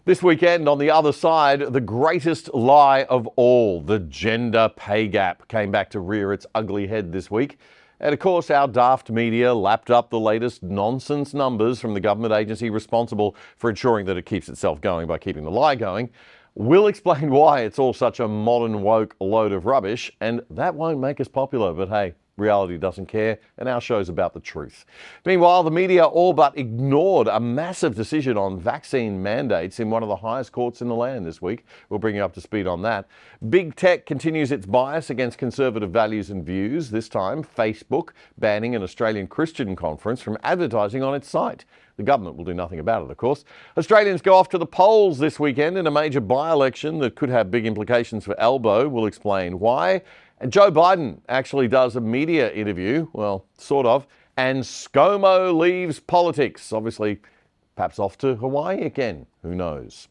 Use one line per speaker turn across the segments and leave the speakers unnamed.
This weekend, on the other side, the greatest lie of all, the gender pay gap, came back to rear its ugly head this week. And of course, our daft media lapped up the latest nonsense numbers from the government agency responsible for ensuring that it keeps itself going by keeping the lie going. We'll explain why it's all such a modern woke load of rubbish, and that won't make us popular, but hey, reality doesn't care, and our show's about the truth. Meanwhile, the media all but ignored a massive decision on vaccine mandates in one of the highest courts in the land this week. We'll bring you up to speed on that. Big tech continues its bias against conservative values and views, this time Facebook banning an Australian Christian conference from advertising on its site. The government will do nothing about it, of course. Australians go off to the polls this weekend in a major by-election that could have big implications for Albo. We'll explain why. And Joe Biden actually does a media interview, well, sort of, and ScoMo leaves politics. Obviously, perhaps off to Hawaii again. Who knows?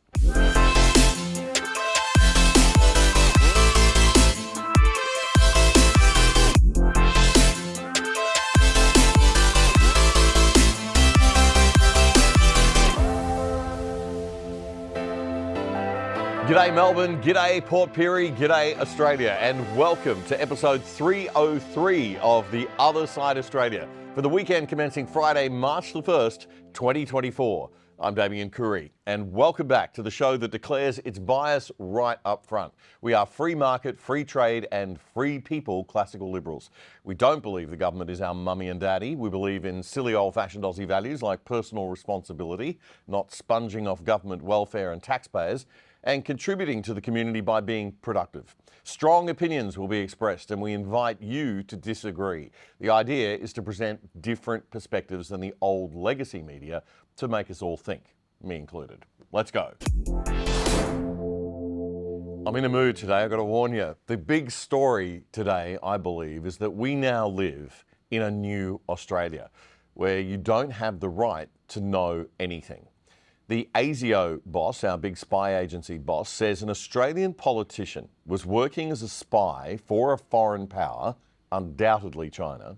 G'day Melbourne, g'day Port Pirie, g'day Australia, and welcome to episode 303 of The Other Side Australia for the weekend commencing Friday, March the 1st, 2024. I'm Damien Curry, and welcome back to the show that declares its bias right up front. We are free market, free trade, and free people classical liberals. We don't believe the government is our mummy and daddy. We believe in silly old-fashioned Aussie values like personal responsibility, not sponging off government welfare and taxpayers, and contributing to the community by being productive. Strong opinions will be expressed, and we invite you to disagree. The idea is to present different perspectives than the old legacy media to make us all think, me included. Let's go. I'm in a mood today, I've got to warn you. The big story today, I believe, is that we now live in a new Australia where you don't have the right to know anything. The ASIO boss, our big spy agency boss, says an Australian politician was working as a spy for a foreign power, undoubtedly China.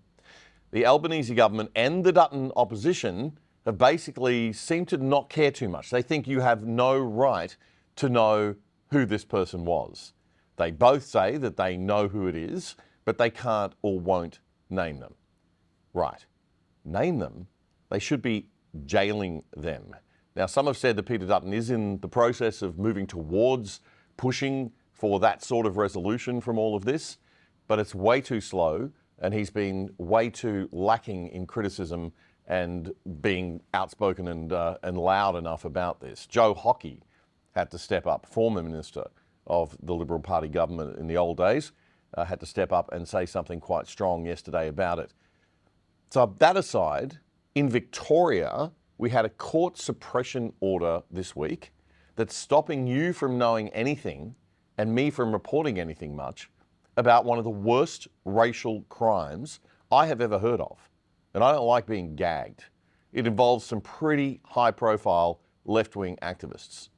The Albanese government and the Dutton opposition have basically seemed to not care too much. They think you have no right to know who this person was. They both say that they know who it is, but they can't or won't name them. Right. Name them? They should be jailing them. Now, some have said that Peter Dutton is in the process of moving towards pushing for that sort of resolution from all of this, but it's way too slow, and he's been way too lacking in criticism and being outspoken and loud enough about this. Joe Hockey had to step up, former minister of the Liberal Party government in the old days, had to step up and say something quite strong yesterday about it. So that aside, in Victoria, we had a court suppression order this week that's stopping you from knowing anything and me from reporting anything much about one of the worst racial crimes I have ever heard of. And I don't like being gagged. It involves some pretty high-profile left-wing activists.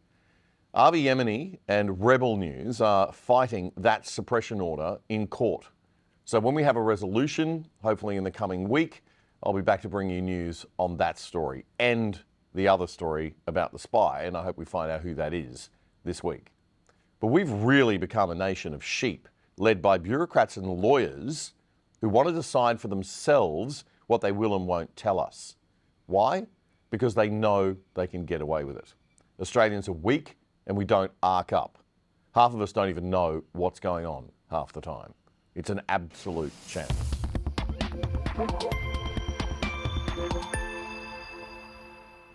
Avi Yemeni and Rebel News are fighting that suppression order in court. So when we have a resolution, hopefully in the coming week, I'll be back to bring you news on that story and the other story about the spy, and I hope we find out who that is this week. But we've really become a nation of sheep, led by bureaucrats and lawyers who want to decide for themselves what they will and won't tell us. Why? Because they know they can get away with it. Australians are weak and we don't arc up. Half of us don't even know what's going on half the time. It's an absolute shame.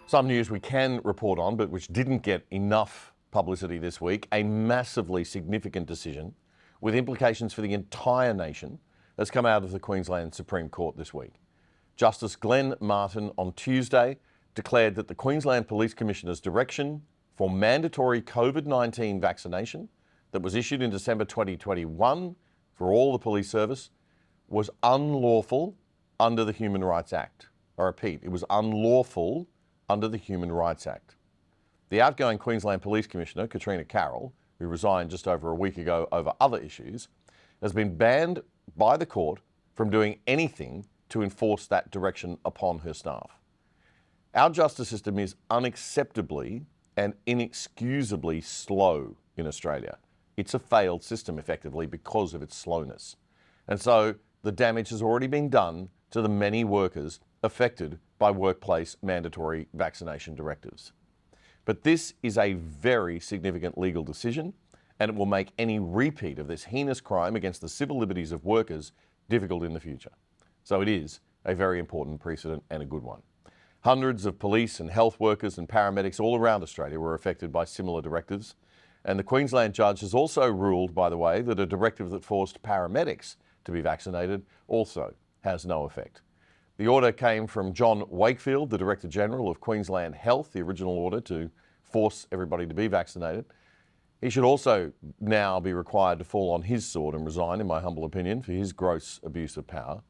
Some news we can report on, but which didn't get enough publicity this week, a massively significant decision with implications for the entire nation has come out of the Queensland Supreme Court this week. Justice Glenn Martin on Tuesday declared that the Queensland Police Commissioner's direction for mandatory COVID-19 vaccination that was issued in December 2021 for all the police service was unlawful under the Human Rights Act. I repeat, it was unlawful under the Human Rights Act. The outgoing Queensland Police Commissioner, Katrina Carroll, who resigned just over a week ago over other issues, has been banned by the court from doing anything to enforce that direction upon her staff. Our justice system is unacceptably and inexcusably slow in Australia. It's a failed system, effectively, because of its slowness. And so the damage has already been done to the many workers affected by workplace mandatory vaccination directives. But this is a very significant legal decision, and it will make any repeat of this heinous crime against the civil liberties of workers difficult in the future. So it is a very important precedent and a good one. Hundreds of police and health workers and paramedics all around Australia were affected by similar directives. And the Queensland judge has also ruled, by the way, that a directive that forced paramedics to be vaccinated also has no effect. The order came from John Wakefield, the Director General of Queensland Health, the original order to force everybody to be vaccinated. He should also now be required to fall on his sword and resign, in my humble opinion, for his gross abuse of power.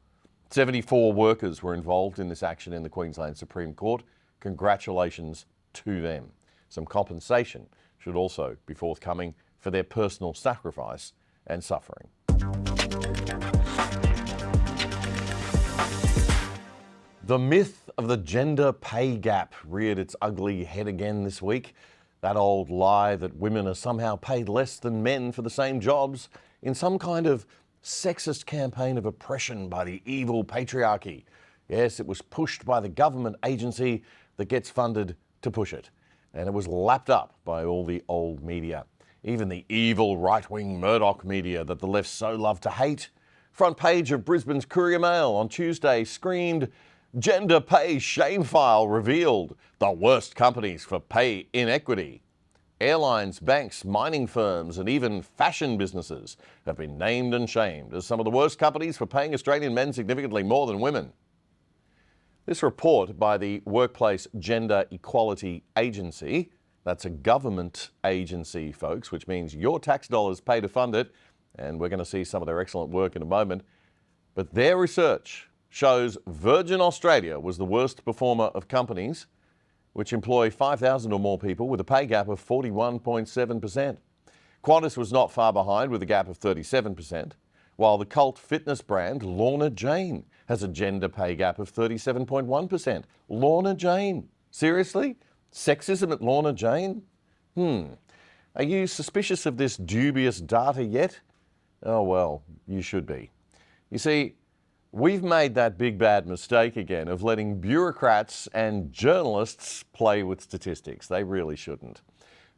74 workers were involved in this action in the Queensland Supreme Court. Congratulations to them. Some compensation should also be forthcoming for their personal sacrifice and suffering. The myth of the gender pay gap reared its ugly head again this week. That old lie that women are somehow paid less than men for the same jobs in some kind of sexist campaign of oppression by the evil patriarchy. Yes, it was pushed by the government agency that gets funded to push it. And it was lapped up by all the old media, even the evil right-wing Murdoch media that the left so love to hate. Front page of Brisbane's Courier Mail on Tuesday screamed, "Gender pay shame file revealed, the worst companies for pay inequity." Airlines, banks, mining firms and even fashion businesses have been named and shamed as some of the worst companies for paying Australian men significantly more than women. This report by the Workplace Gender Equality Agency, that's a government agency, folks, which means your tax dollars pay to fund it, and we're going to see some of their excellent work in a moment. But their research shows Virgin Australia was the worst performer of companies which employ 5,000 or more people with a pay gap of 41.7%. Qantas was not far behind with a gap of 37%, while the cult fitness brand Lorna Jane has a gender pay gap of 37.1%. Lorna Jane. Seriously? Sexism at Lorna Jane? Are you suspicious of this dubious data yet? Oh well, you should be. You see, we've made that big bad mistake again of letting bureaucrats and journalists play with statistics. They really shouldn't.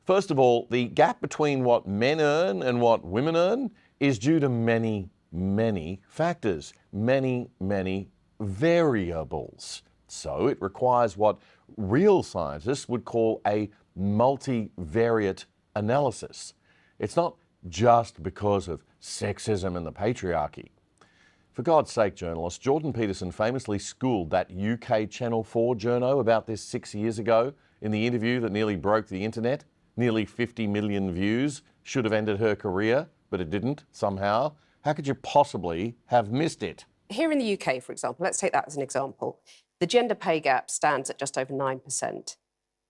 First of all, the gap between what men earn and what women earn is due to many factors, many variables. So it requires what real scientists would call a multivariate analysis. It's not just because of sexism and the patriarchy. For God's sake, journalist, Jordan Peterson famously schooled that UK Channel 4 journo about this 6 years ago in the interview that nearly broke the internet. Nearly 50 million views, should have ended her career, but it didn't somehow. How could you possibly have missed it?
Here in the UK, for example, let's take that as an example. The gender pay gap stands at just over 9%.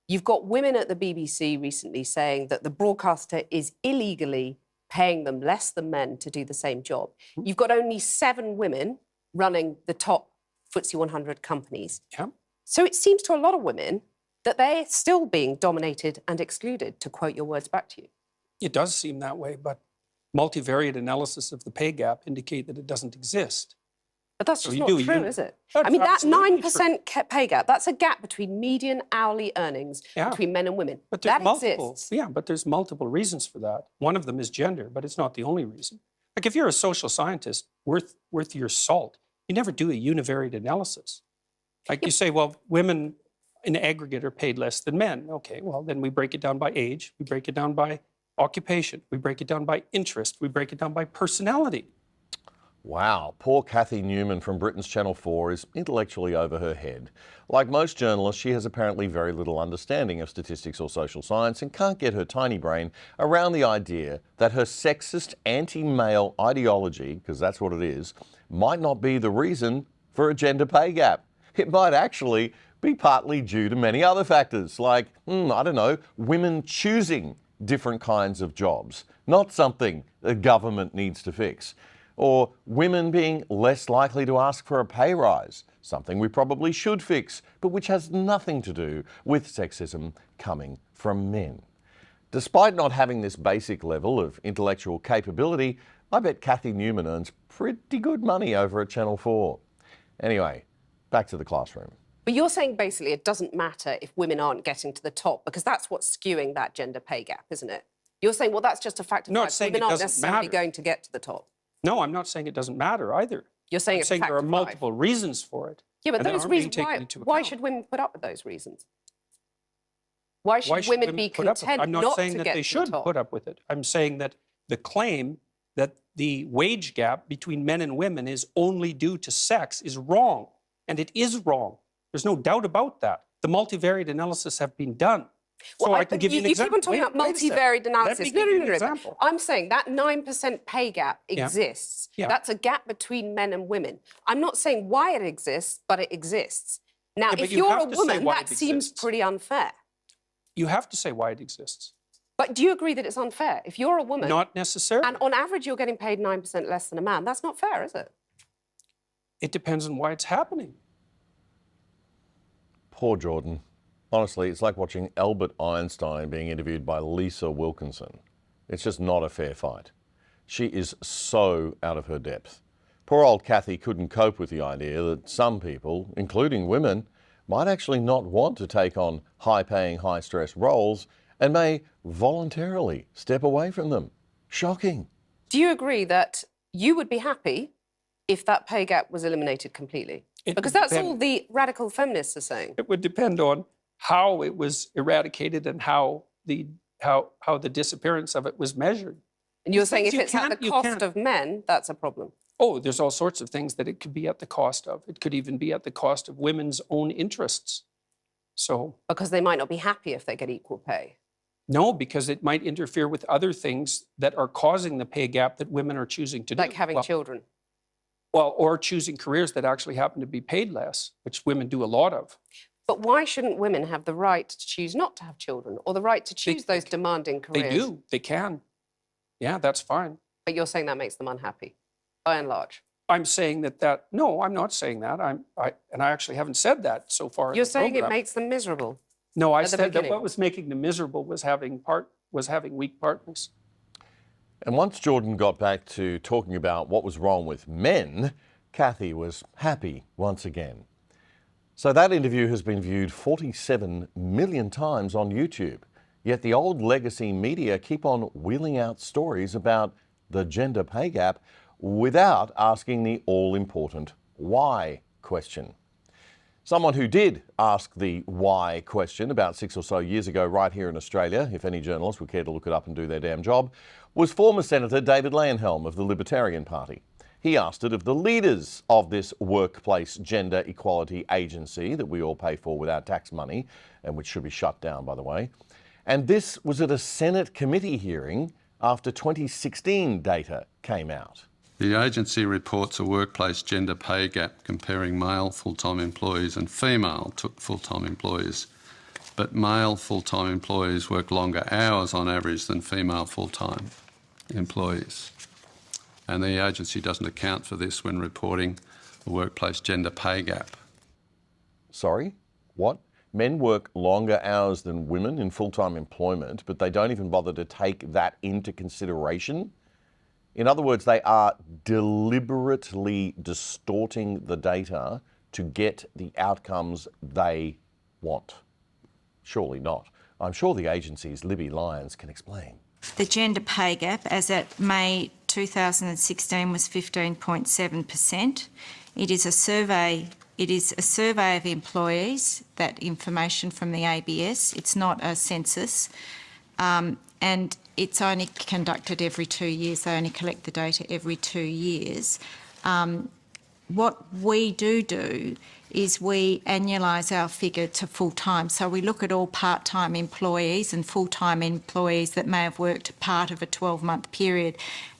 You've got women at the BBC recently saying that the broadcaster is illegally paying them less than men to do the same job. You've got only 7 women running the top FTSE 100 companies.
Yeah.
So it seems to a lot of women that they're still being dominated and excluded, to quote your words back to you.
It does seem that way, but multivariate analysis of the pay gap indicate that it doesn't exist.
But that's just not true, is it? I mean, that
absolutely
9% pay gap, that's a gap between median hourly earnings between men and women.
But there's
that
multiple,
exists.
yeah, but there's multiple reasons for that. One of them is gender, but it's not the only reason. Like if you're a social scientist worth your salt, you never do a univariate analysis. Like you say, well, women in aggregate are paid less than men. Okay, well, then we break it down by age, we break it down by occupation, we break it down by interest, we break it down by personality.
Wow, poor Cathy Newman from Britain's Channel 4 is intellectually over her head. Like most journalists, she has apparently very little understanding of statistics or social science and can't get her tiny brain around the idea that her sexist anti-male ideology, because that's what it is, might not be the reason for a gender pay gap. It might actually be partly due to many other factors, like, I don't know, women choosing different kinds of jobs, not something the government needs to fix. or women being less likely to ask for a pay rise, something we probably should fix, but which has nothing to do with sexism coming from men. Despite not having this basic level of intellectual capability, I bet Cathy Newman earns pretty good money over at Channel 4. Anyway, back to the classroom.
But you're saying basically it doesn't matter if women aren't getting to the top, because that's what's skewing that gender pay gap, isn't it? You're saying, well, that's just a fact of
No,
life.
it's saying
Women
it
aren't
doesn't
necessarily
matter.
going to get to the top.
No, I'm not saying it doesn't matter either.
You're saying
I'm
it's
saying
a fact
there are
of life.
multiple reasons for it.
Yeah, but
and they
those
aren't being
reasons,
taken into
why
account.
should women put up with those reasons? Why should,
Why should
women be
put up with it?
content
I'm not
not
saying
to
that
get
they
to the
should
top?
put up with it. I'm saying that the claim that the wage gap between men and women is only due to sex is wrong. And it is wrong. There's no doubt about that. The multivariate analysis have been done. So I can give you an example.
You keep on talking about multivariate analysis.
Let me give you an example.
I'm saying that 9% pay gap exists.
Yeah.
That's a gap between men and women. I'm not saying why it exists, but it exists. Now,
Yeah, but
if
you
you're a
have to say
woman,
why
that
it
seems
exists.
pretty unfair.
You have to say why it exists.
But do you agree that it's unfair? If you're a woman,
Not necessarily.
and on average you're getting paid 9% less than a man, that's not fair, is it?
It depends on why it's happening.
Poor Jordan. Honestly, it's like watching Albert Einstein being interviewed by Lisa Wilkinson. It's just not a fair fight. She is so out of her depth. Poor old Cathy couldn't cope with the idea that some people, including women, might actually not want to take on high-paying, high-stress roles and may voluntarily step away from them. Shocking.
Do you agree that you would be happy if that pay gap was eliminated completely? Because that's all the radical feminists are saying.
It would depend on how it was eradicated and how the disappearance of it was measured.
And you're saying if
You
it's at
can't-
the
you
cost
can't-
of men, that's a problem.
Oh, there's all sorts of things that it could be at the cost of. It could even be at the cost of women's own interests. So,
Because they might not be happy if they get equal pay.
no, because it might interfere with other things that are causing the pay gap that women are choosing to do.
Like having children.
Well, or choosing careers that actually happen to be paid less, which women do a lot of.
But why shouldn't women have the right to choose not to have children or the right to choose those demanding careers?
They do. They can. Yeah, that's fine.
But you're saying that makes them unhappy, by and large.
I'm saying no, I'm not saying that. And I actually haven't said that so far.
You're saying it makes them miserable.
No, I
at the
said that
beginning.
what was making them miserable was having weak partners.
And once Jordan got back to talking about what was wrong with men, Cathy was happy once again. So that interview has been viewed 47 million times on YouTube. Yet the old legacy media keep on wheeling out stories about the gender pay gap without asking the all-important why question. Someone who did ask the why question about 6 or so years ago right here in Australia, if any journalists would care to look it up and do their damn job, was former Senator David Leyonhjelm of the Libertarian Party. He asked it of the leaders of this workplace gender equality agency that we all pay for with our tax money, and which should be shut down, by the way. And this was at a Senate committee hearing after 2016 data came out.
The agency reports a workplace gender pay gap comparing male full-time employees and female full-time employees. But male full-time employees work longer hours on average than female full-time employees. And the agency doesn't account for this when reporting the workplace gender pay gap.
Sorry? What? Men work longer hours than women in full-time employment, but they don't even bother to take that into consideration? In other words, they are deliberately distorting the data to get the outcomes they want. Surely not. I'm sure the agency's Libby Lyons can explain.
The gender pay gap as at May 2016 was 15.7%. It is a survey of employees, that information from the ABS. It's not a census. And it's only conducted every 2 years. They only collect the data every 2 years. What we do is we annualise our figure to full-time. So we look at all part-time employees and full-time employees that may have worked part of a 12-month period,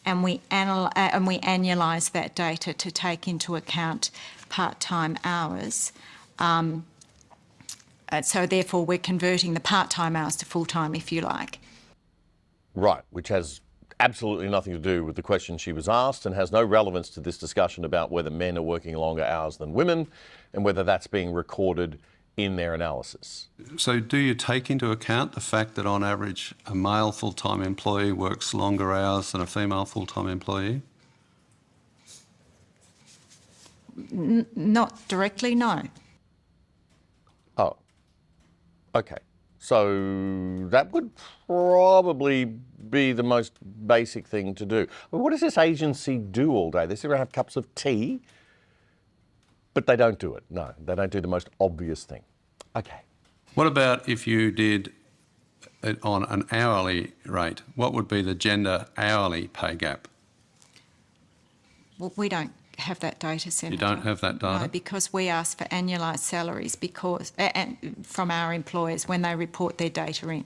and we annualise that data to take into account part-time hours. So therefore we're converting the part-time hours to full-time, if you like.
Right, which has absolutely nothing to do with the question she was asked and has no relevance to this discussion about whether men are working longer hours than women and whether that's being recorded in their analysis.
So do you take into account the fact that on average a male full-time employee works longer hours than a female full-time employee?
Not directly, no.
Oh, okay. So that would probably be the most basic thing to do. But what does this agency do all day? They sit around, have cups of tea, but they don't do it. No, they don't do the most obvious thing. Okay.
What about if you did it on an hourly rate? What would be the gender hourly pay gap?
Well, we don't have that data, Senator.
You don't have that data?
No, because we ask for annualised salaries from our employers when they report their data in.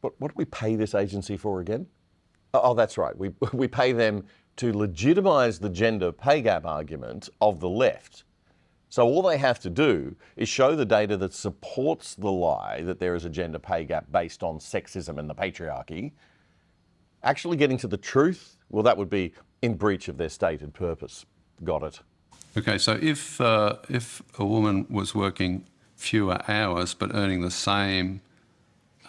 What do we pay this agency for again? Oh, that's right. We pay them to legitimise the gender pay gap argument of the left. So all they have to do is show the data that supports the lie that there is a gender pay gap based on sexism and the patriarchy. Actually getting to the truth, well, that would be in breach of their stated purpose. Got it.
Okay, so if a woman was working fewer hours but earning the same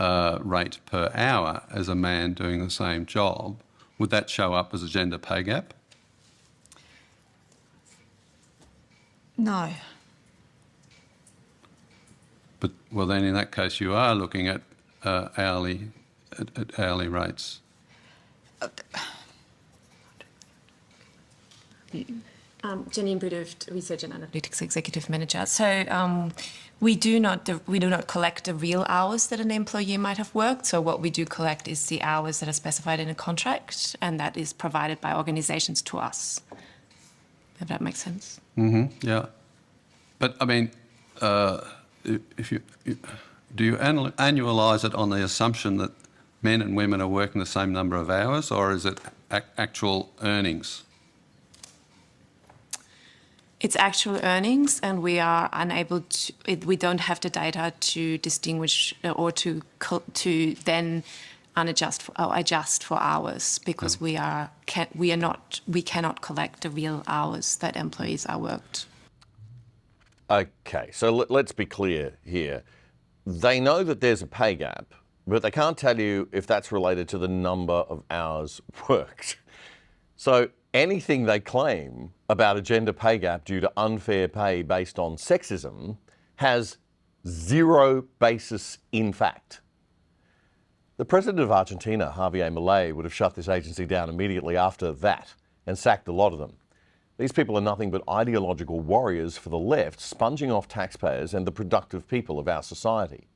rate per hour as a man doing the same job, would that show up as a gender pay gap?
No.
But well, then in that case, you are looking at hourly rates.
Janine Budov, Research and Analytics Executive Manager. So we do not collect the real hours that an employee might have worked. So what we do collect is the hours that are specified in a contract, and that is provided by organisations to us. If that makes sense.
Mm-hmm. Yeah, but I mean, if you do you annualise it on the assumption that men and women are working the same number of hours, or is it actual earnings?
It's actual earnings, and we are unable to. We don't have the data to distinguish or to then adjust for hours, because we cannot collect the real hours that employees are worked.
Okay, so let's be clear here. They know that there's a pay gap, but they can't tell you if that's related to the number of hours worked. So anything they claim about a gender pay gap due to unfair pay based on sexism has zero basis in fact. The president of Argentina, Javier Milei, would have shut this agency down immediately after that and sacked a lot of them. These people are nothing but ideological warriors for the left, sponging off taxpayers and the productive people of our society.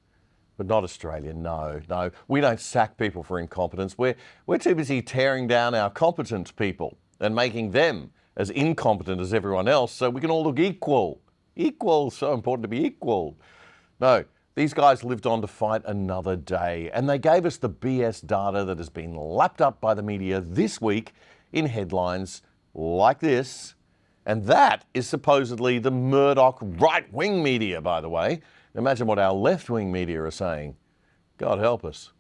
But not Australia, no. We don't sack people for incompetence. We're too busy tearing down our competent people and making them as incompetent as everyone else so we can all look equal. Equal, so important to be equal. No, these guys lived on to fight another day, and they gave us the BS data that has been lapped up by the media this week in headlines like this. And that is supposedly the Murdoch right-wing media, by the way. Imagine what our left-wing media are saying. God help us.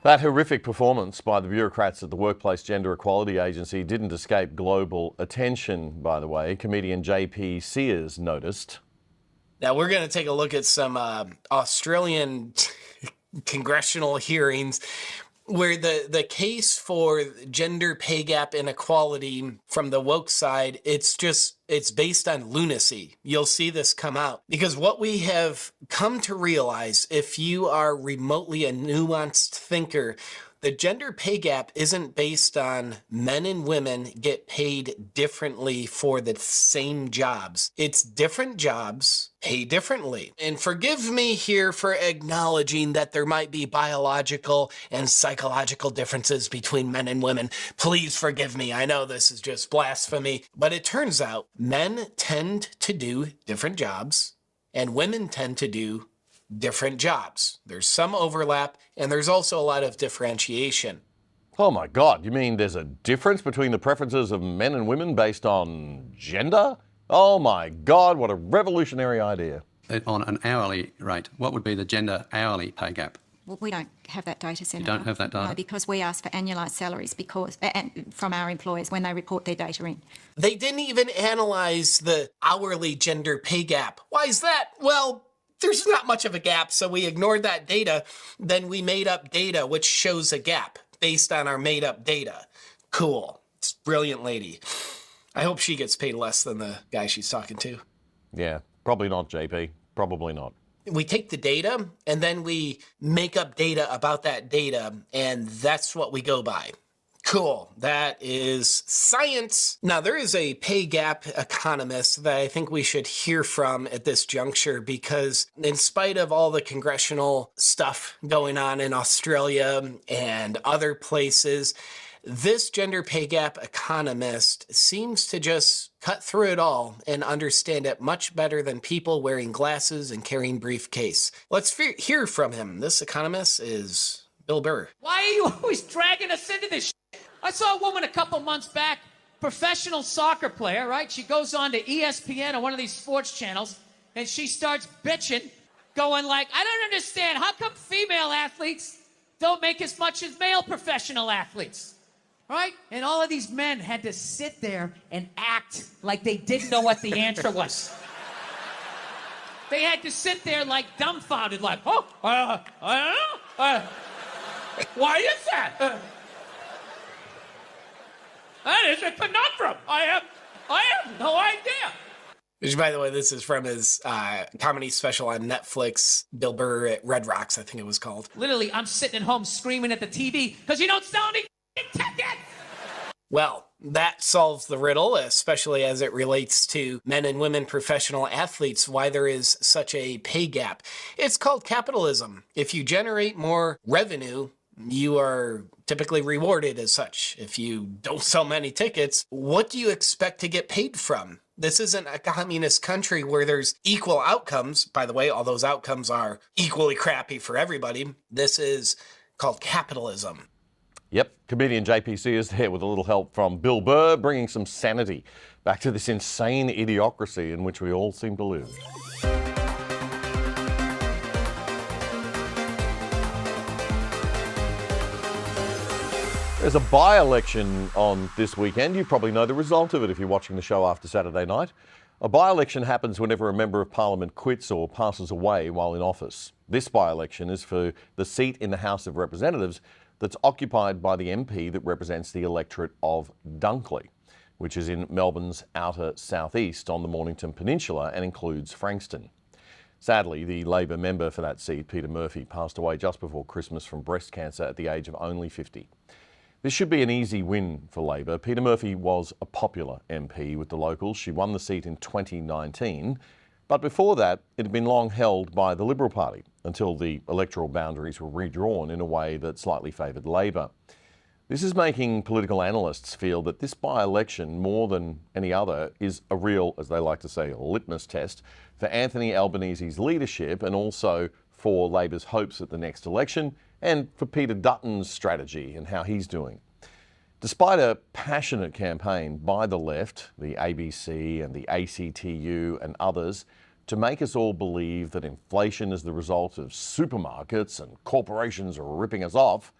That horrific performance by the bureaucrats at the Workplace Gender Equality Agency didn't escape global attention, by the way. Comedian JP Sears noticed.
Now we're going to take a look at some Australian congressional hearings where the case for gender pay gap inequality from the woke side, it's based on lunacy. You'll see this come out. Because what we have come to realize, if you are remotely a nuanced thinker, the gender pay gap isn't based on men and women get paid differently for the same jobs. It's different jobs paid differently. And forgive me here for acknowledging that there might be biological and psychological differences between men and women. Please forgive me. I know this is just blasphemy, but it turns out men tend to do different jobs and women tend to do different jobs. There's some overlap, and there's also a lot of differentiation.
Oh my God, you mean there's a difference between the preferences of men and women based on gender? Oh my God, what a revolutionary idea.
on an hourly rate, what would be the gender hourly pay gap?
Well, we don't have that data, Senator.
You don't have that data?
No, because we ask for annualised salaries from our employers when they report their data in.
They didn't even analyze the hourly gender pay gap. Why is that? Well, there's not much of a gap, so we ignored that data. Then we made up data which shows a gap based on our made up data. Cool. It's a brilliant lady. I hope she gets paid less than the guy she's talking to.
Yeah, probably not, JP. Probably not.
We take the data and then we make up data about that data, and that's what we go by. Cool. That is science. Now, there is a pay gap economist that I think we should hear from at this juncture, because in spite of all the congressional stuff going on in Australia and other places, this gender pay gap economist seems to just cut through it all and understand it much better than people wearing glasses and carrying briefcase. Let's hear from him. This economist is Bill Burr.
Why are you always dragging us into this shit? I saw a woman a couple months back, professional soccer player, right? She goes on to ESPN or one of these sports channels, and she starts bitching, going like, I don't understand. How come female athletes don't make as much as male professional athletes? Right? And all of these men had to sit there and act like they didn't know what the answer was. They had to sit there like dumbfounded, like, I don't know. Why is that? That is a conundrum. I have no idea.
Which, by the way, this is from his comedy special on Netflix, Bill Burr at Red Rocks, I think it was called.
Literally, I'm sitting at home screaming at the TV because you don't sell any tickets.
Well, that solves the riddle, especially as it relates to men and women professional athletes, why there is such a pay gap. It's called capitalism. If you generate more revenue, you are typically rewarded as such. If you don't sell many tickets, what do you expect to get paid from? This isn't a communist country where there's equal outcomes. By the way, all those outcomes are equally crappy for everybody. This is called capitalism.
Yep, comedian JPC is there with a little help from Bill Burr, bringing some sanity back to this insane idiocracy in which we all seem to live. There's a by-election on this weekend. You probably know the result of it if you're watching the show after Saturday night. A by-election happens whenever a member of Parliament quits or passes away while in office. This by-election is for the seat in the House of Representatives that's occupied by the MP that represents the electorate of Dunkley, which is in Melbourne's outer southeast on the Mornington Peninsula and includes Frankston. Sadly, the Labor member for that seat, Peter Murphy, passed away just before Christmas from breast cancer at the age of only 50. This should be an easy win for Labor. Peter Murphy was a popular MP with the locals. She won the seat in 2019, but before that, it had been long held by the Liberal Party until the electoral boundaries were redrawn in a way that slightly favoured Labor. This is making political analysts feel that this by-election, more than any other, is a real, as they like to say, litmus test for Anthony Albanese's leadership and also for Labor's hopes at the next election and for Peter Dutton's strategy and how he's doing. Despite a passionate campaign by the left, the ABC and the ACTU and others, to make us all believe that inflation is the result of supermarkets and corporations are ripping us off,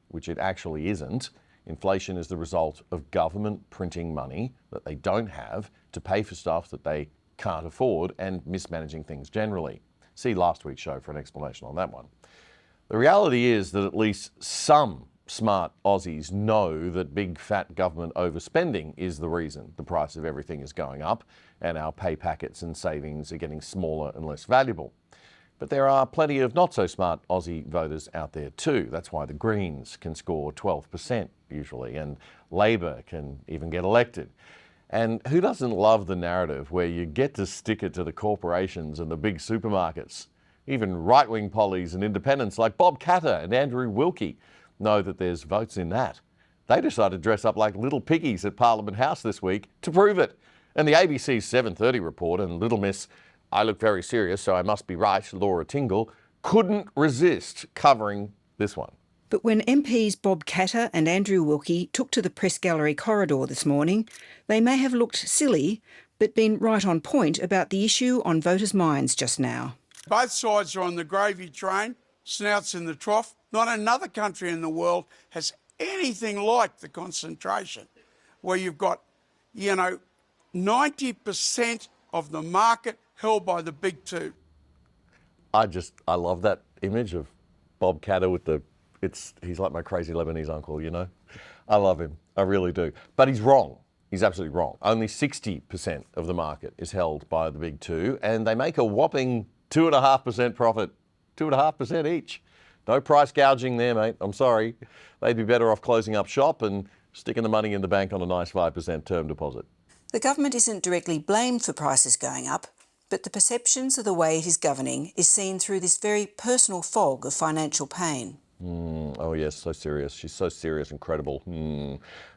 which it actually isn't. Inflation is the result of government printing money that they don't have to pay for stuff that they can't afford and mismanaging things generally. See last week's show for an explanation on that one. The reality is that at least some smart Aussies know that big fat government overspending is the reason the price of everything is going up and our pay packets and savings are getting smaller and less valuable. But there are plenty of not so smart Aussie voters out there too. That's why the Greens can score 12% usually and Labor can even get elected. And who doesn't love the narrative where you get to stick it to the corporations and the big supermarkets? Even right-wing pollies and independents like Bob Katter and Andrew Wilkie know that there's votes in that. They decided to dress up like little piggies at Parliament House this week to prove it. And the ABC's 7:30 report and Little Miss, I look very serious, so I must be right, Laura Tingle, couldn't resist covering this one.
But when MPs Bob Katter and Andrew Wilkie took to the press gallery corridor this morning, they may have looked silly, but been right on point about the issue on voters' minds just now.
Both sides are on the gravy train, snouts in the trough. Not another country in the world has anything like the concentration where you've got, 90% of the market held by the big two.
I love that image of Bob Katter with he's like my crazy Lebanese uncle, I love him, I really do. But he's wrong. He's absolutely wrong. Only 60% of the market is held by the big two, and they make a whopping 2.5% profit, 2.5% each. No price gouging there, mate. I'm sorry. They'd be better off closing up shop and sticking the money in the bank on a nice 5% term deposit.
The government isn't directly blamed for prices going up, but the perceptions of the way it is governing is seen through this very personal fog of financial pain.
Oh yes, so serious. She's so serious and credible.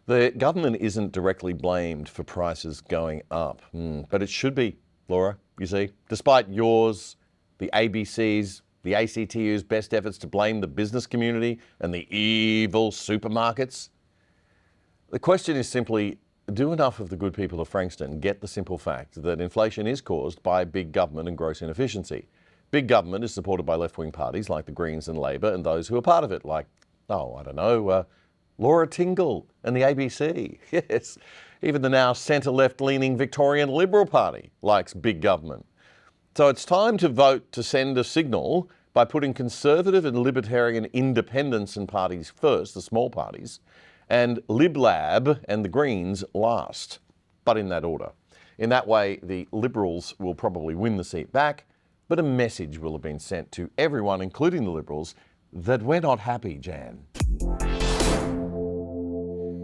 The government isn't directly blamed for prices going up, but it should be, Laura, you see. Despite yours, the ABC's, the ACTU's best efforts to blame the business community and the evil supermarkets, the question is simply, do enough of the good people of Frankston get the simple fact that inflation is caused by big government and gross inefficiency? Big government is supported by left-wing parties like the Greens and Labor and those who are part of it, like, Laura Tingle and the ABC. Yes, even the now centre-left-leaning Victorian Liberal Party likes big government. So it's time to vote to send a signal by putting conservative and libertarian independents and parties first, the small parties, and Lib Lab and the Greens last, but in that order. In that way, the Liberals will probably win the seat back, but a message will have been sent to everyone, including the Liberals, that we're not happy, Jan.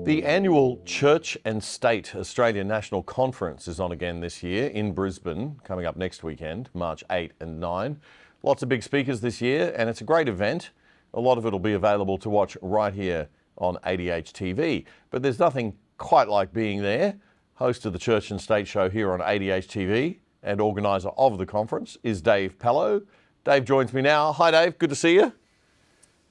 The annual Church and State Australian National Conference is on again this year in Brisbane, coming up next weekend, March 8 and 9. Lots of big speakers this year, and it's a great event. A lot of it will be available to watch right here on ADH TV. But there's nothing quite like being there. Host of the Church and State show here on ADH TV and organiser of the conference is Dave Pellow. Dave joins me now. Hi, Dave. Good to see you.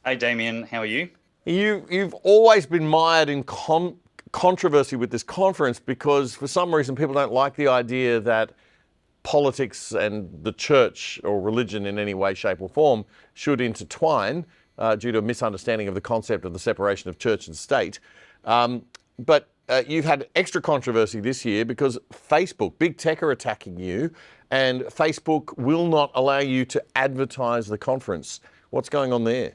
Hey, Damien. How are you?
You've always been mired in controversy with this conference because for some reason people don't like the idea that politics and the church or religion in any way, shape or form should intertwine due to a misunderstanding of the concept of the separation of church and state. But you've had extra controversy this year because Facebook, big tech, are attacking you, and Facebook will not allow you to advertise the conference. What's going on there?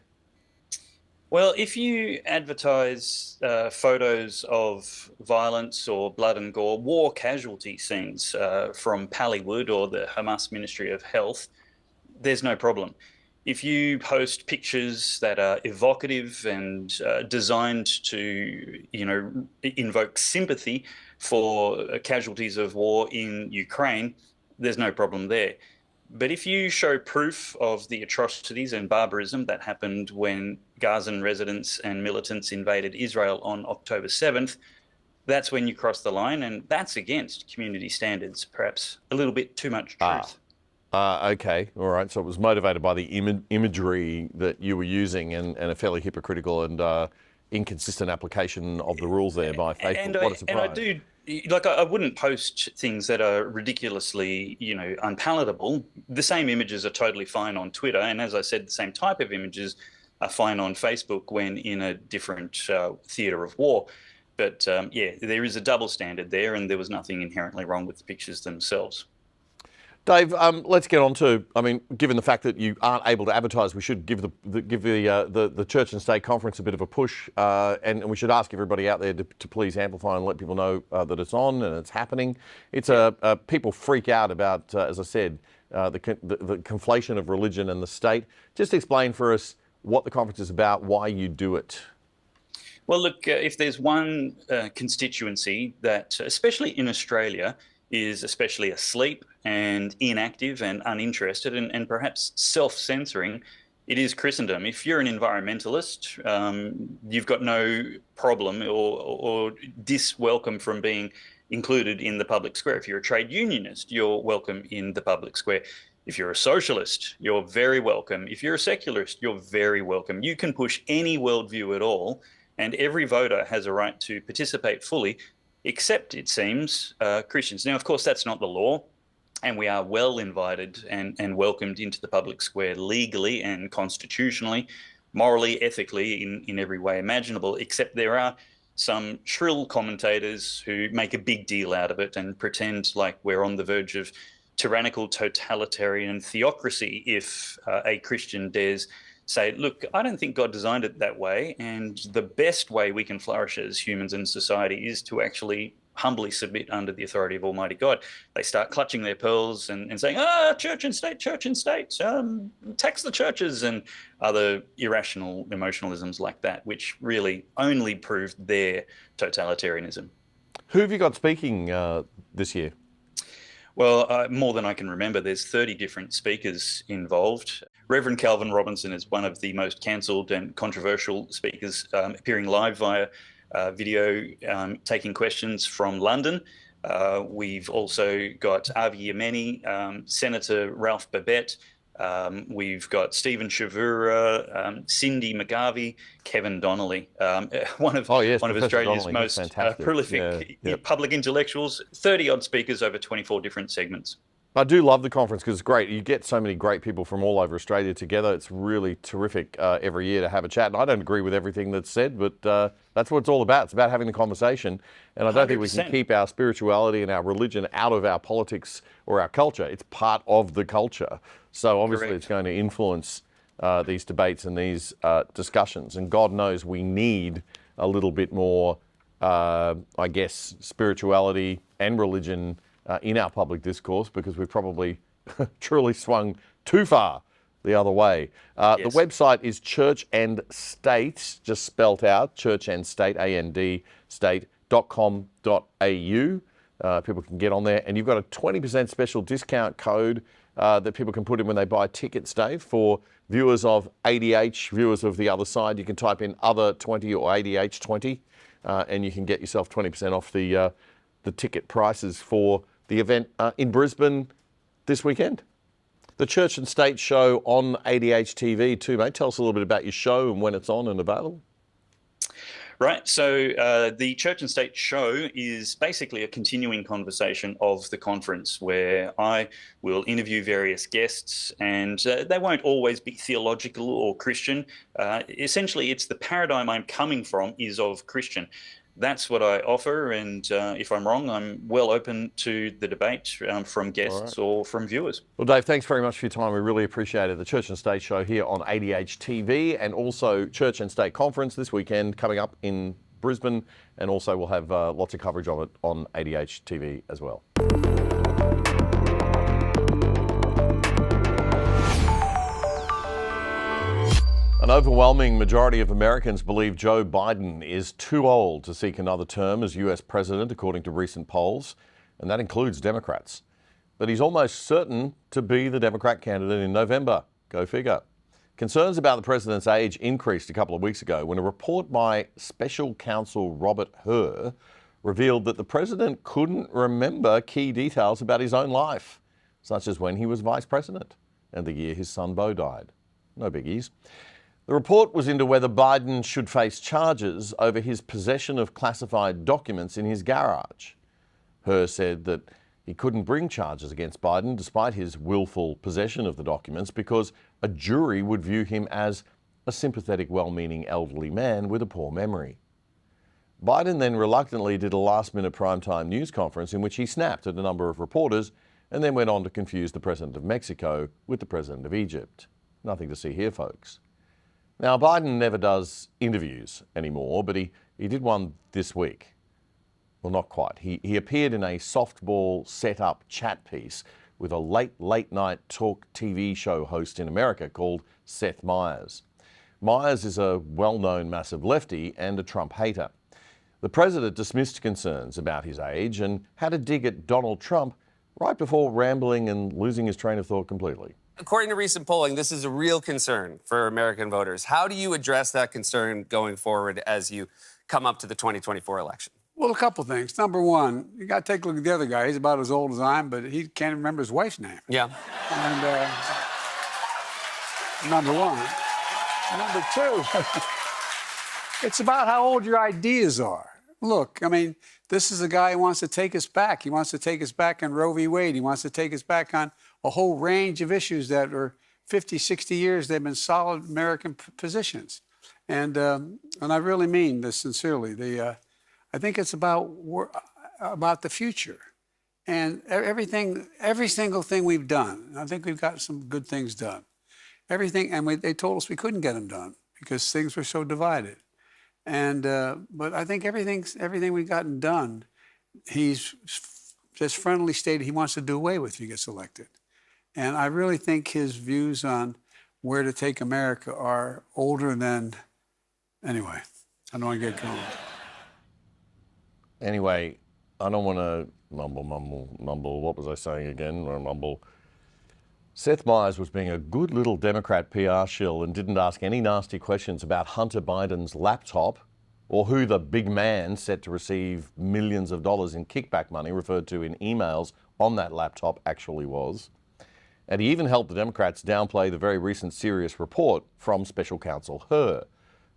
Well, if you advertise photos of violence or blood and gore, war casualty scenes from Pallywood or the Hamas Ministry of Health, there's no problem. If you post pictures that are evocative and designed to, invoke sympathy for casualties of war in Ukraine, there's no problem there. But if you show proof of the atrocities and barbarism that happened when Gazan residents and militants invaded Israel on October 7th, that's when you cross the line, and that's against community standards, perhaps a little bit too much truth.
Okay, all right. So it was motivated by the imagery that you were using and a fairly hypocritical and inconsistent application of the rules there by Facebook. What a surprise.
I wouldn't post things that are ridiculously, unpalatable. The same images are totally fine on Twitter. And as I said, the same type of images are fine on Facebook when in a different theatre of war. But there is a double standard there, and there was nothing inherently wrong with the pictures themselves.
Dave, let's get on to, given the fact that you aren't able to advertise, we should give the Church and State Conference a bit of a push, and we should ask everybody out there to please amplify and let people know that it's on and it's happening. It's people freak out about, as I said, the conflation of religion and the state. Just explain for us what the conference is about, why you do it.
Well, look, if there's one constituency that, especially in Australia, is especially asleep and inactive and uninterested and perhaps self-censoring, it is Christendom. If you're an environmentalist, you've got no problem or diswelcome from being included in the public square. If you're a trade unionist, you're welcome in the public square. If you're a socialist, you're very welcome. If you're a secularist, you're very welcome. You can push any worldview at all, and every voter has a right to participate fully except, it seems, Christians. Now, of course, that's not the law, and we are well invited and welcomed into the public square legally and constitutionally, morally, ethically, in every way imaginable, except there are some shrill commentators who make a big deal out of it and pretend like we're on the verge of tyrannical totalitarian theocracy if a Christian dares say, look, I don't think God designed it that way, and the best way we can flourish as humans in society is to actually humbly submit under the authority of Almighty God. They start clutching their pearls and saying, church and state, tax the churches, and other irrational emotionalisms like that, which really only proved their totalitarianism.
Who have you got speaking this year?
Well, more than I can remember. There's 30 different speakers involved. Reverend Calvin Robinson is one of the most cancelled and controversial speakers, appearing live via video, taking questions from London. We've also got Avi Yemeni, Senator Ralph Babette. We've got Stephen Chavura, Cindy McGarvey, Kevin Donnelly, one of Australia's most prolific public intellectuals. 30-odd speakers over 24 different segments.
I do love the conference because it's great. You get so many great people from all over Australia together. It's really terrific every year to have a chat. And I don't agree with everything that's said, but that's what it's all about. It's about having the conversation. And I don't 100%. Think we can keep our spirituality and our religion out of our politics or our culture. It's part of the culture. So obviously Correct. It's going to influence these debates and these discussions. And God knows we need a little bit more, I guess, spirituality and religion in our public discourse, because we've probably truly swung too far the other way. Yes. The website is Church and State, just spelt out, Church and State, A-N-D, state.com.au. People can get on there, and you've got a 20% special discount code that people can put in when they buy tickets, Dave, for viewers of ADH, viewers of the other side. You can type in other 20 or ADH 20, and you can get yourself 20% off the ticket prices for the event in Brisbane this weekend. The Church and State show on ADH TV too, mate. Tell us a little bit about your show and when it's on and available.
Right, so the Church and State show is basically a continuing conversation of the conference where I will interview various guests, and they won't always be theological or Christian. Essentially, it's the paradigm I'm coming from is of Christian. That's what I offer, and if I'm wrong, I'm well open to the debate from guests or from viewers.
Well, Dave, thanks very much for your time. We really appreciate it. The Church and State show here on ADH TV, and also Church and State Conference this weekend coming up in Brisbane, and also we'll have lots of coverage of it on ADH TV as well. An overwhelming majority of Americans believe Joe Biden is too old to seek another term as US president, according to recent polls, and that includes Democrats. But he's almost certain to be the Democrat candidate in November. Go figure. Concerns about the president's age increased a couple of weeks ago when a report by special counsel Robert Hur revealed that the president couldn't remember key details about his own life, such as when he was vice president and the year his son Beau died. No biggies. The report was into whether Biden should face charges over his possession of classified documents in his garage. Hur said that he couldn't bring charges against Biden despite his willful possession of the documents because a jury would view him as a sympathetic, well-meaning elderly man with a poor memory. Biden then reluctantly did a last-minute primetime news conference in which he snapped at a number of reporters and then went on to confuse the president of Mexico with the president of Egypt. Nothing to see here, folks. Now, Biden never does interviews anymore, but he did one this week. Well, not quite. He appeared in a softball set-up chat piece with a late night talk TV show host in America called Seth Meyers. Meyers is a well-known massive lefty and a Trump hater. The president dismissed concerns about his age and had a dig at Donald Trump right before rambling and losing his train of thought completely.
According to recent polling, this is a real concern for American voters. How do you address that concern going forward as you come up to the 2024 election?
Well, a couple things. Number one, you got to take a look at the other guy. He's about as old as I am, but he can't remember his wife's name.
Yeah.
And number one. Number two, it's about how old your ideas are. Look, I mean, this is a guy who wants to take us back. He wants to take us back on Roe v. Wade. He wants to take us back on a whole range of issues that are 50, 60 years, they've been solid American positions. And I really mean this sincerely. I think it's about the future. And every single thing we've done, I think we've got some good things done. Everything, and they told us we couldn't get them done because things were so divided. And but I think everything we've gotten done, he's just friendly stated he wants to do away with if he gets elected. And I really think his views on where to take America are older than, anyway, I don't want to get going.
Anyway, I don't want to mumble. What was I saying again? Mumble. Seth Meyers was being a good little Democrat PR shill and didn't ask any nasty questions about Hunter Biden's laptop or who the big man set to receive millions of dollars in kickback money referred to in emails on that laptop actually was. And he even helped the Democrats downplay the very recent serious report from Special Counsel Hur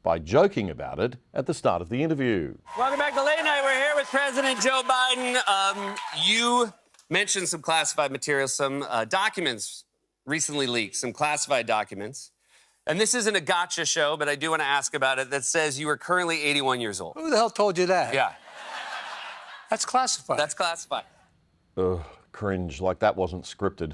by joking about it at the start of the interview.
Welcome back to Late Night. We're here with President Joe Biden. You mentioned some classified materials, some documents recently leaked, some classified documents. And this isn't a gotcha show, but I do want to ask about it, that says you are currently 81 years old.
Who the hell told you that?
Yeah.
That's classified.
That's classified.
Ugh, cringe, like that wasn't scripted.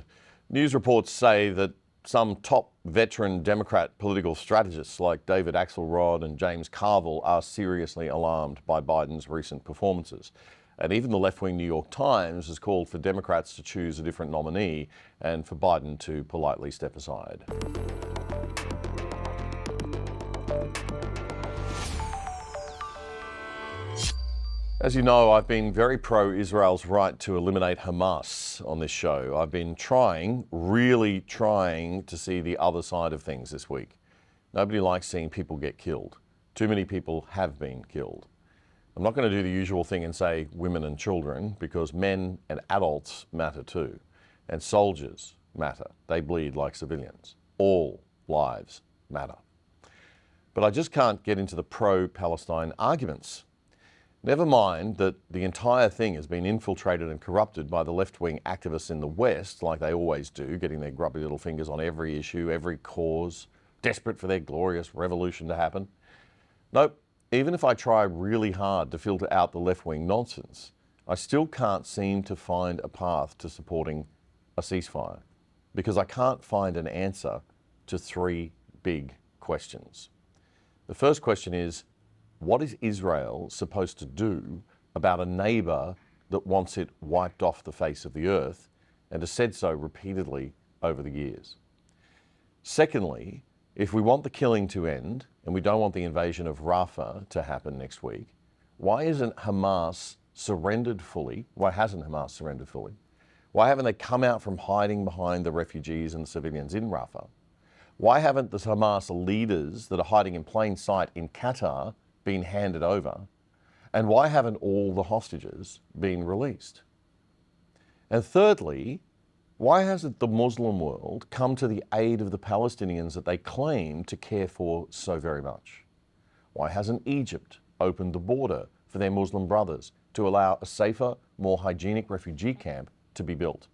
News reports say that some top veteran Democrat political strategists like David Axelrod and James Carville are seriously alarmed by Biden's recent performances. And even the left-wing New York Times has called for Democrats to choose a different nominee and for Biden to politely step aside. As you know, I've been very pro-Israel's right to eliminate Hamas on this show. I've been really trying to see the other side of things this week. Nobody likes seeing people get killed. Too many people have been killed. I'm not going to do the usual thing and say women and children, because men and adults matter too. And soldiers matter. They bleed like civilians. All lives matter. But I just can't get into the pro-Palestine arguments. Never mind that the entire thing has been infiltrated and corrupted by the left-wing activists in the West, like they always do, getting their grubby little fingers on every issue, every cause, desperate for their glorious revolution to happen. Nope, even if I try really hard to filter out the left-wing nonsense, I still can't seem to find a path to supporting a ceasefire, because I can't find an answer to three big questions. The first question is, what is Israel supposed to do about a neighbour that wants it wiped off the face of the earth and has said so repeatedly over the years? Secondly, if we want the killing to end and we don't want the invasion of Rafah to happen next week, why isn't Hamas surrendered fully? Why hasn't Hamas surrendered fully? Why haven't they come out from hiding behind the refugees and the civilians in Rafah? Why haven't the Hamas leaders that are hiding in plain sight in Qatar been handed over? And why haven't all the hostages been released? And thirdly, why hasn't the Muslim world come to the aid of the Palestinians that they claim to care for so very much? Why hasn't Egypt opened the border for their Muslim brothers to allow a safer, more hygienic refugee camp to be built?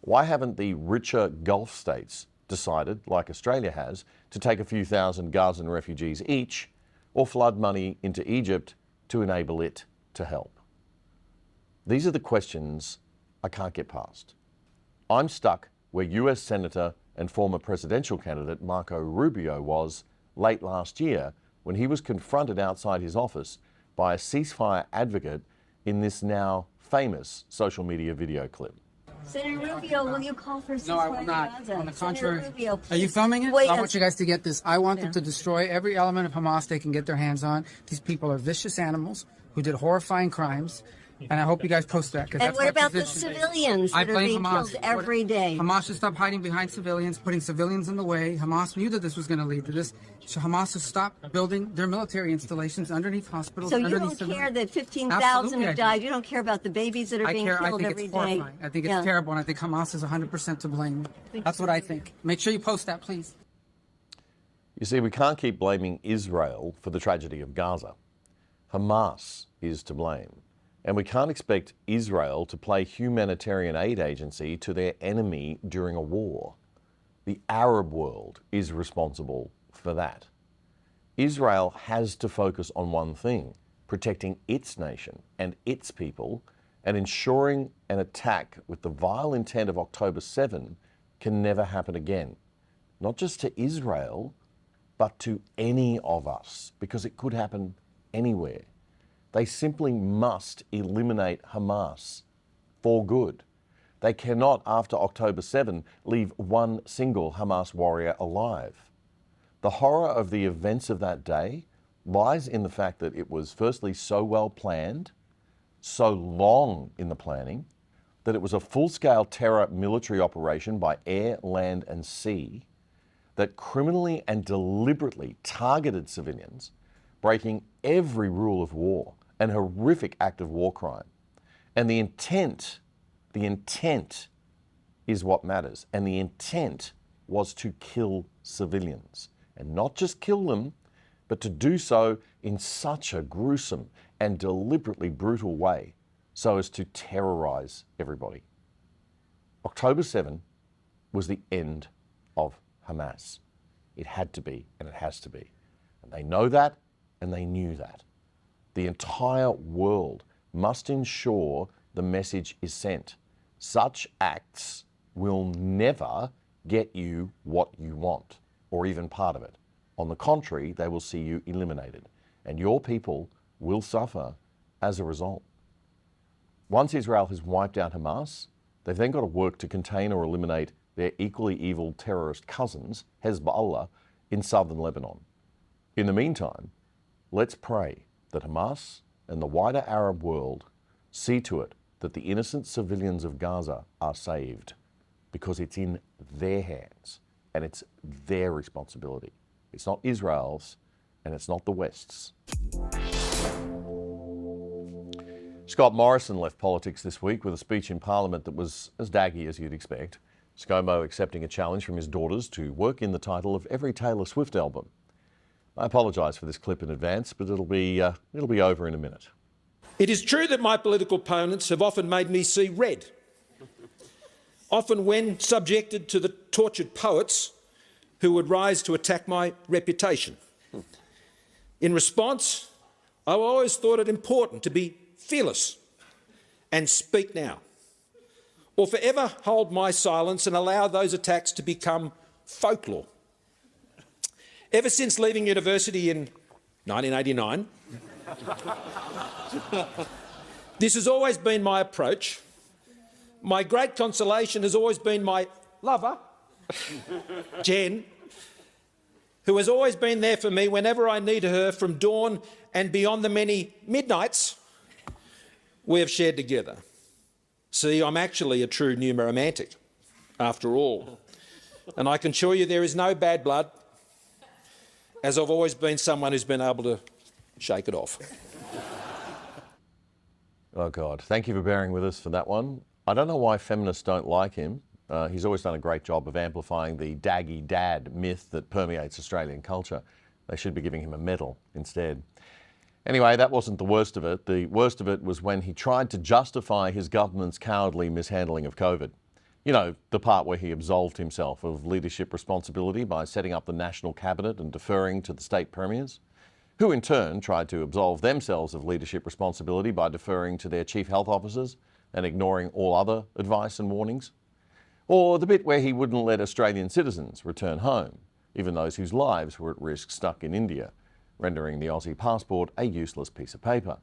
Why haven't the richer Gulf states decided, like Australia has, to take a few thousand Gazan refugees each or flood money into Egypt to enable it to help? These are the questions I can't get past. I'm stuck where US Senator and former presidential candidate Marco Rubio was late last year when he was confronted outside his office by a ceasefire advocate in this now famous social media video clip.
Senator Rubio, will you call for ceasefire?
No, I will not.
Gaza?
On the contrary.
Rubio,
Are you filming it?
Wait,
I want you guys to get this. I want them to destroy every element of Hamas they can get their hands on. These people are vicious animals who did horrifying crimes. And I hope you guys post that.
And what about the civilians that are being killed every day?
Hamas should stop hiding behind civilians, putting civilians in the way. Hamas knew that this was going to lead to this. So Hamas should stop building their military installations underneath hospitals.
So you don't care that 15,000 have died? You don't care about the babies that are being killed every day?
I think it's terrible, and I think Hamas is 100% to blame. That's what I think. Make sure you post that, please.
You see, we can't keep blaming Israel for the tragedy of Gaza. Hamas is to blame. And we can't expect Israel to play humanitarian aid agency to their enemy during a war. The Arab world is responsible for that. Israel has to focus on one thing, protecting its nation and its people, and ensuring an attack with the vile intent of October 7 can never happen again. Not just to Israel, but to any of us, because it could happen anywhere. They simply must eliminate Hamas for good. They cannot, after October 7, leave one single Hamas warrior alive. The horror of the events of that day lies in the fact that it was firstly so well planned, so long in the planning, that it was a full-scale terror military operation by air, land and sea that criminally and deliberately targeted civilians, breaking every rule of war, an horrific act of war crime. And the intent is what matters. And the intent was to kill civilians. And not just kill them, but to do so in such a gruesome and deliberately brutal way so as to terrorize everybody. October 7 was the end of Hamas. It had to be, and it has to be. And they know that, and they knew that. The entire world must ensure the message is sent. Such acts will never get you what you want, or even part of it. On the contrary, they will see you eliminated, and your people will suffer as a result. Once Israel has wiped out Hamas, they've then got to work to contain or eliminate their equally evil terrorist cousins, Hezbollah, in southern Lebanon. In the meantime, let's pray that Hamas and the wider Arab world see to it that the innocent civilians of Gaza are saved, because it's in their hands and it's their responsibility. It's not Israel's and it's not the West's. Scott Morrison left politics this week with a speech in Parliament that was as daggy as you'd expect. ScoMo accepting a challenge from his daughters to work in the title of every Taylor Swift album. I apologise for this clip in advance, but it'll be over in a minute.
It is true that my political opponents have often made me see red. Often when subjected to the tortured poets who would rise to attack my reputation. In response, I always thought it important to be fearless and speak now, or forever hold my silence and allow those attacks to become folklore. Ever since leaving university in 1989, this has always been my approach. My great consolation has always been my lover, Jen, who has always been there for me whenever I needed her from dawn and beyond the many midnights we have shared together. See, I'm actually a true numismatic, after all. And I can assure you there is no bad blood, as I've always been someone who's been able to shake it off.
Oh God, thank you for bearing with us for that one. I don't know why feminists don't like him. He's always done a great job of amplifying the daggy dad myth that permeates Australian culture. They should be giving him a medal instead. Anyway, that wasn't the worst of it. The worst of it was when he tried to justify his government's cowardly mishandling of COVID. You know, the part where he absolved himself of leadership responsibility by setting up the National Cabinet and deferring to the state premiers, who in turn tried to absolve themselves of leadership responsibility by deferring to their chief health officers and ignoring all other advice and warnings. Or the bit where he wouldn't let Australian citizens return home, even those whose lives were at risk stuck in India, rendering the Aussie passport a useless piece of paper.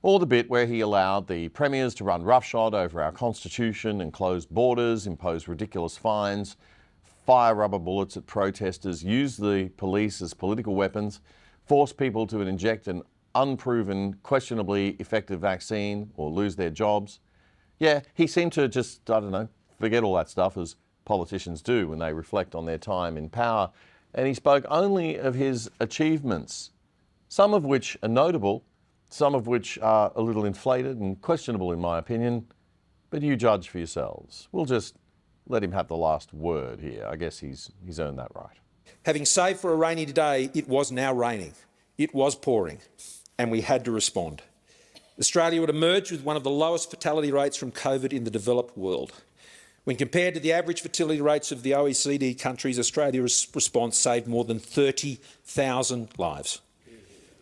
Or the bit where he allowed the premiers to run roughshod over our constitution and closed borders, impose ridiculous fines, fire rubber bullets at protesters, use the police as political weapons, force people to inject an unproven, questionably effective vaccine or lose their jobs. Yeah, he seemed to just, I don't know, forget all that stuff, as politicians do when they reflect on their time in power. And he spoke only of his achievements, some of which are notable, some of which are a little inflated and questionable in my opinion, but you judge for yourselves. We'll just let him have the last word here. I guess he's earned that right.
Having saved for a rainy day, it was now raining. It was pouring. and we had to respond. Australia would emerge with one of the lowest fatality rates from COVID in the developed world. When compared to the average fertility rates of the OECD countries, Australia's response saved more than 30,000 lives.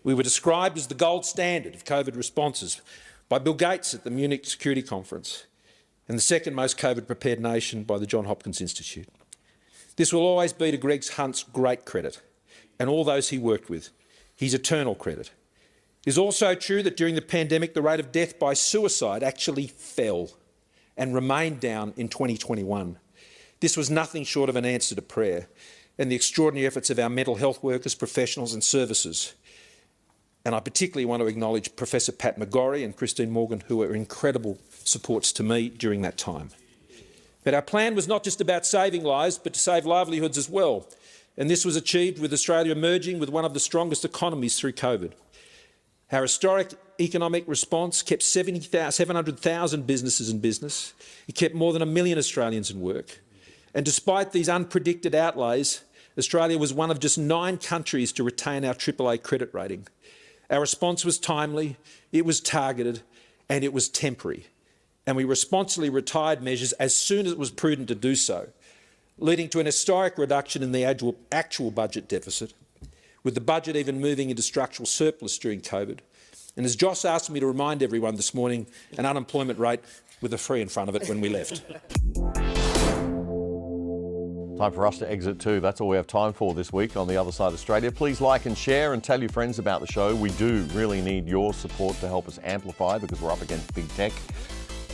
We were described as the gold standard of COVID responses by Bill Gates at the Munich Security Conference, and the second most COVID-prepared nation by the Johns Hopkins Institute. This will always be to Greg Hunt's great credit, and all those he worked with, his eternal credit. It is also true that during the pandemic, the rate of death by suicide actually fell and remained down in 2021. This was nothing short of an answer to prayer and the extraordinary efforts of our mental health workers, professionals and services. And I particularly want to acknowledge Professor Pat McGorry and Christine Morgan, who were incredible supports to me during that time. But our plan was not just about saving lives, but to save livelihoods as well. And this was achieved with Australia emerging with one of the strongest economies through COVID. Our historic economic response kept 700,000 businesses in business. It kept more than 1 million Australians in work. And despite these unpredicted outlays, Australia was one of just 9 countries to retain our AAA credit rating. Our response was timely, it was targeted, and it was temporary. And we responsibly retired measures as soon as it was prudent to do so, leading to an historic reduction in the actual budget deficit, with the budget even moving into structural surplus during COVID. And as Josh asked me to remind everyone this morning, an unemployment rate with a 3 in front of it when we left.
Time for us to exit too. That's all we have time for this week on The Other Side Australia. Please like and share and tell your friends about the show. We do really need your support to help us amplify because we're up against big tech.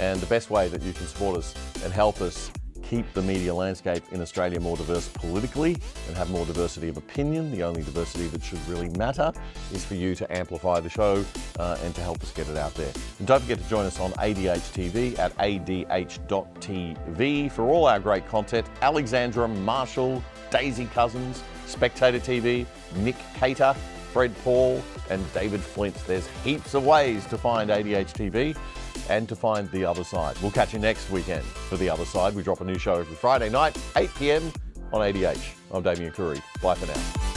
And the best way that you can support us and help us keep the media landscape in Australia more diverse politically and have more diversity of opinion, the only diversity that should really matter, is for you to amplify the show and to help us get it out there. And don't forget to join us on ADH TV at adh.tv for all our great content. Alexandra Marshall, Daisy Cousins, Spectator TV, Nick Cater, Fred Paul and David Flint. There's heaps of ways to find ADH TV and to find The Other Side. We'll catch you next weekend for The Other Side. We drop a new show every Friday night, 8 p.m. on ADH. I'm Damien Curry. Bye for now.